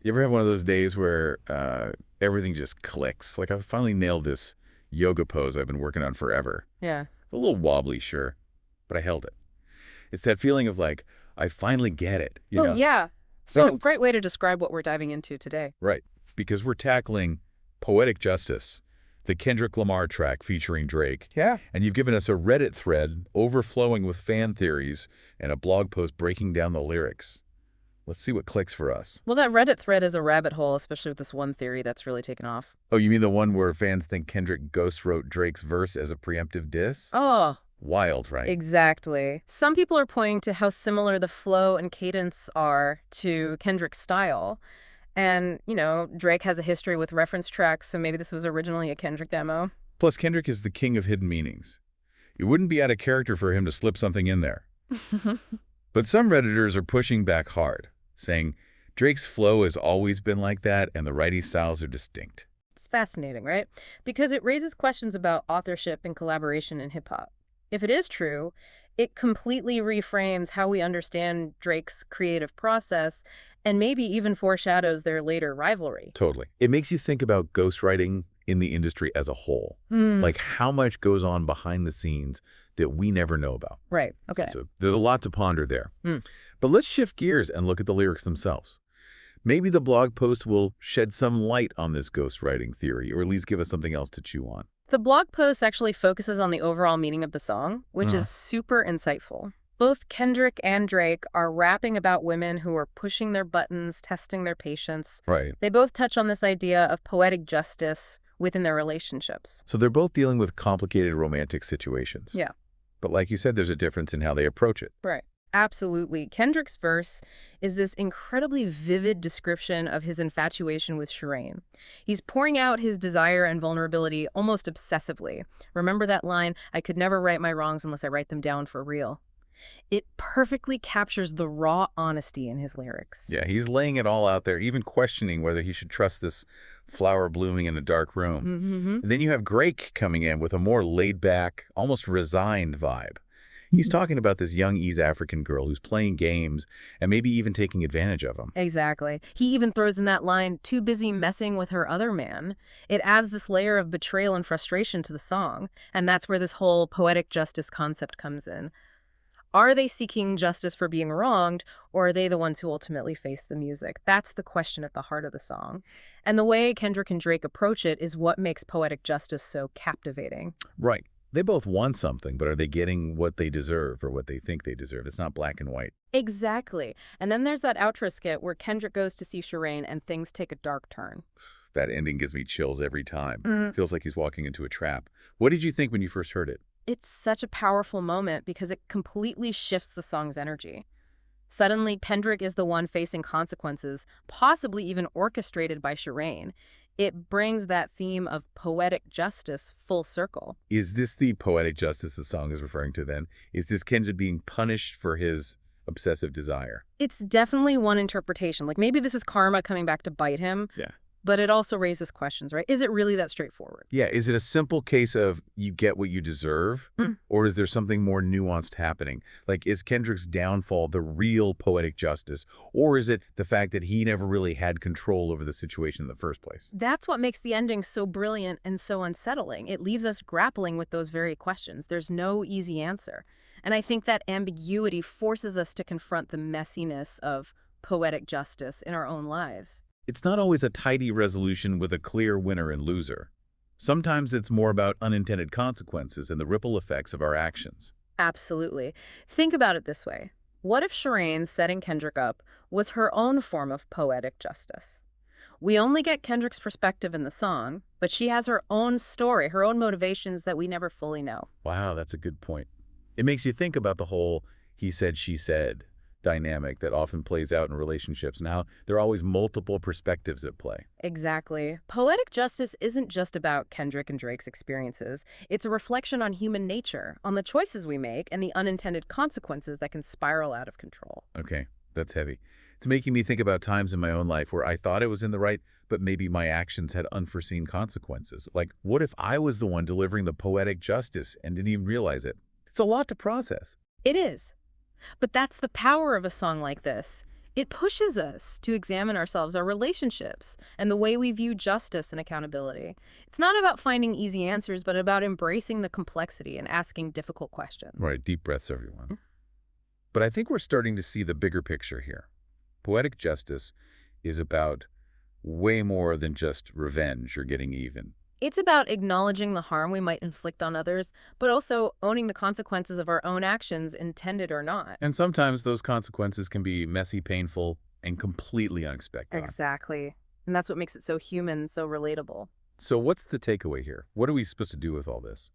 You ever have one of those days where everything just clicks? Like I finally nailed this yoga pose I've been working on forever. Yeah. A little wobbly, sure, but I held it. It's that feeling of like, I finally get it, you Oh, know? yeah. That's a So, great way to describe what we're diving into today. right, because we're tackling Poetic Justice, the Kendrick Lamar track featuring Drake. Yeah. And you've given us a Reddit thread overflowing with fan theories and a blog post breaking down the lyrics. Let's see what clicks for us. Well, that Reddit thread is a rabbit hole, especially with this one theory that's really taken off. Oh, you mean the one where fans think Kendrick ghost wrote Drake's verse as a preemptive diss? Oh, Wild, right? exactly. Some people are pointing to how similar the flow and cadence are to Kendrick's style. And, Drake has a history with reference tracks, so maybe this was originally a Kendrick demo. Plus, Kendrick is the king of hidden meanings. It wouldn't be out of character for him to slip something in there. But some Redditors are pushing back hard, saying Drake's flow has always been like that and the writing styles are distinct. It's fascinating, right? Because it raises questions about authorship and collaboration in hip-hop. If it is true, it completely reframes how we understand Drake's creative process and maybe even foreshadows their later rivalry. Totally. It makes you think about ghostwriting in the industry as a whole. Hmm. Like how much goes on behind the scenes that we never know about. Right. Okay. So there's a lot to ponder there. Hmm. But let's shift gears and look at the lyrics themselves. Maybe the blog post will shed some light on this ghostwriting theory, or at least give us something else to chew on. The blog post actually focuses on the overall meaning of the song, which Uh-huh. is super insightful. Both Kendrick and Drake are rapping about women who are pushing their buttons, testing their patience. Right. They both touch on this idea of poetic justice within their relationships. So they're both dealing with complicated romantic situations. Yeah. But like you said, there's a difference in how they approach it. Right. Absolutely. Kendrick's verse is this incredibly vivid description of his infatuation with Shireen. He's pouring out his desire and vulnerability almost obsessively. Remember that line, "I could never right my wrongs unless I write them down for real." It perfectly captures the raw honesty in his lyrics. Yeah, he's laying it all out there, even questioning whether he should trust this flower blooming in a dark room. Mm-hmm. And then you have Drake coming in with a more laid-back, almost resigned vibe. He's talking about this young East African girl who's playing games and maybe even taking advantage of him. Exactly. He even throws in that line, "too busy messing with her other man." It adds this layer of betrayal and frustration to the song, and that's where this whole poetic justice concept comes in. Are they seeking justice for being wronged, or are they the ones who ultimately face the music? That's the question at the heart of the song. And the way Kendrick and Drake approach it is what makes poetic justice so captivating. Right. They both want something, but are they getting what they deserve or what they think they deserve? It's not black and white. Exactly. And then there's that outro skit where Kendrick goes to see Shireen and things take a dark turn. That ending gives me chills every time. Mm. Feels like he's walking into a trap. What did you think when you first heard it? It's such a powerful moment because it completely shifts the song's energy. Suddenly, Kendrick is the one facing consequences, possibly even orchestrated by Shireen. It brings that theme of poetic justice full circle. Is this the poetic justice the song is referring to then? Is this Kendrick being punished for his obsessive desire? It's definitely one interpretation. Like maybe this is karma coming back to bite him, Yeah. but it also raises questions, right? Is it really that straightforward? Yeah, is it a simple case of you get what you deserve, Mm. or is there something more nuanced happening? Like, is Kendrick's downfall the real poetic justice, or is it the fact that he never really had control over the situation in the first place? That's what makes the ending so brilliant and so unsettling. It leaves us grappling with those very questions. There's no easy answer. And I think that ambiguity forces us to confront the messiness of poetic justice in our own lives. It's not always a tidy resolution with a clear winner and loser. Sometimes it's more about unintended consequences and the ripple effects of our actions. Absolutely. Think about it this way. What if Shireen setting Kendrick up was her own form of poetic justice? We only get Kendrick's perspective in the song, but she has her own story, her own motivations that we never fully know. Wow, that's a good point. It makes you think about the whole he said, she said dynamic that often plays out in relationships and how there are always multiple perspectives at play. Exactly. Poetic justice isn't just about Kendrick and Drake's experiences. It's a reflection on human nature, on the choices we make, and the unintended consequences that can spiral out of control. Okay, that's heavy. It's making me think about times in my own life where I thought I was in the right, but maybe my actions had unforeseen consequences. Like, what if I was the one delivering the poetic justice and didn't even realize it? It's a lot to process. It is. But that's the power of a song like this. It pushes us to examine ourselves, our relationships, and the way we view justice and accountability. It's not about finding easy answers, but about embracing the complexity and asking difficult questions. Right, deep breaths, everyone. But I think we're starting to see the bigger picture here. Poetic justice is about way more than just revenge or getting even. It's about acknowledging the harm we might inflict on others, but also owning the consequences of our own actions, intended or not. And sometimes those consequences can be messy, painful, and completely unexpected. Exactly. And that's what makes it so human, so relatable. So what's the takeaway here? What are we supposed to do with all this?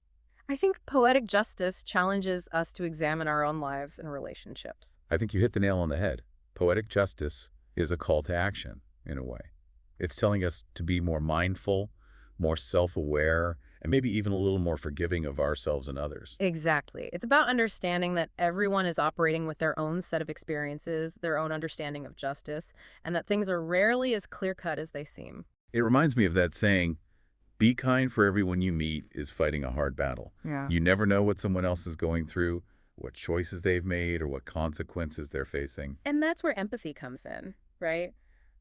I think poetic justice challenges us to examine our own lives and relationships. I think you hit the nail on the head. Poetic justice is a call to action, in a way. It's telling us to be more mindful, more self-aware, and maybe even a little more forgiving of ourselves and others. Exactly. It's about understanding that everyone is operating with their own set of experiences, their own understanding of justice, and that things are rarely as clear-cut as they seem. It reminds me of that saying, be kind, for everyone you meet is fighting a hard battle. Yeah. You never know what someone else is going through, what choices they've made, or what consequences they're facing. And that's where empathy comes in, right?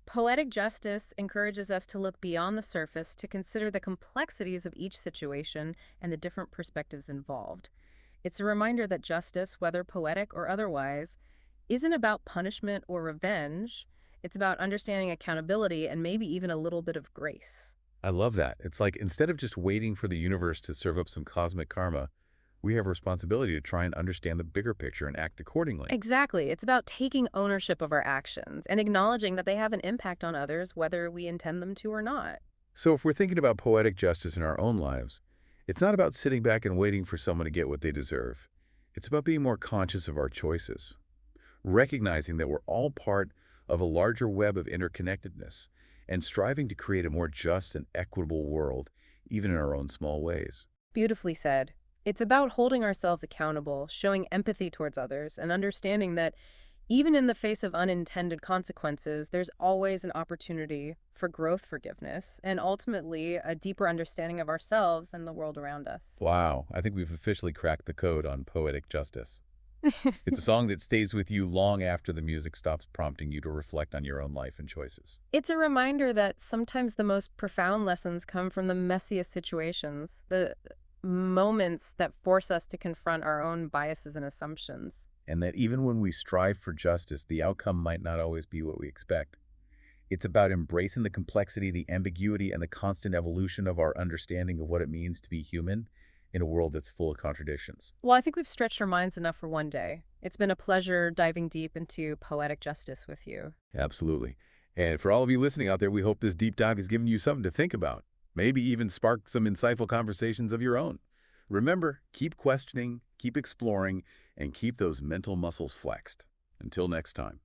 Poetic justice encourages us to look beyond the surface to consider the complexities of each situation and the different perspectives involved. It's a reminder that justice, whether poetic or otherwise, isn't about punishment or revenge. It's about understanding accountability and maybe even a little bit of grace. I love that. It's like instead of just waiting for the universe to serve up some cosmic karma, we have a responsibility to try and understand the bigger picture and act accordingly. Exactly. It's about taking ownership of our actions and acknowledging that they have an impact on others, whether we intend them to or not. So if we're thinking about poetic justice in our own lives, it's not about sitting back and waiting for someone to get what they deserve. It's about being more conscious of our choices, recognizing that we're all part of a larger web of interconnectedness, and striving to create a more just and equitable world, even in our own small ways. Beautifully said. It's about holding ourselves accountable, showing empathy towards others, and understanding that even in the face of unintended consequences, there's always an opportunity for growth, forgiveness, and ultimately a deeper understanding of ourselves and the world around us. Wow, I think we've officially cracked the code on poetic justice. It's a song that stays with you long after the music stops prompting you to reflect on your own life and choices. It's a reminder that sometimes the most profound lessons come from the messiest situations, the moments that force us to confront our own biases and assumptions. And that even when we strive for justice, the outcome might not always be what we expect. It's about embracing the complexity, the ambiguity, and the constant evolution of our understanding of what it means to be human in a world that's full of contradictions. Well, I think we've stretched our minds enough for one day. It's been a pleasure diving deep into poetic justice with you. Absolutely. And for all of you listening out there, we hope this deep dive has given you something to think about, maybe even sparked some insightful conversations of your own. Remember, keep questioning, keep exploring, and keep those mental muscles flexed. Until next time.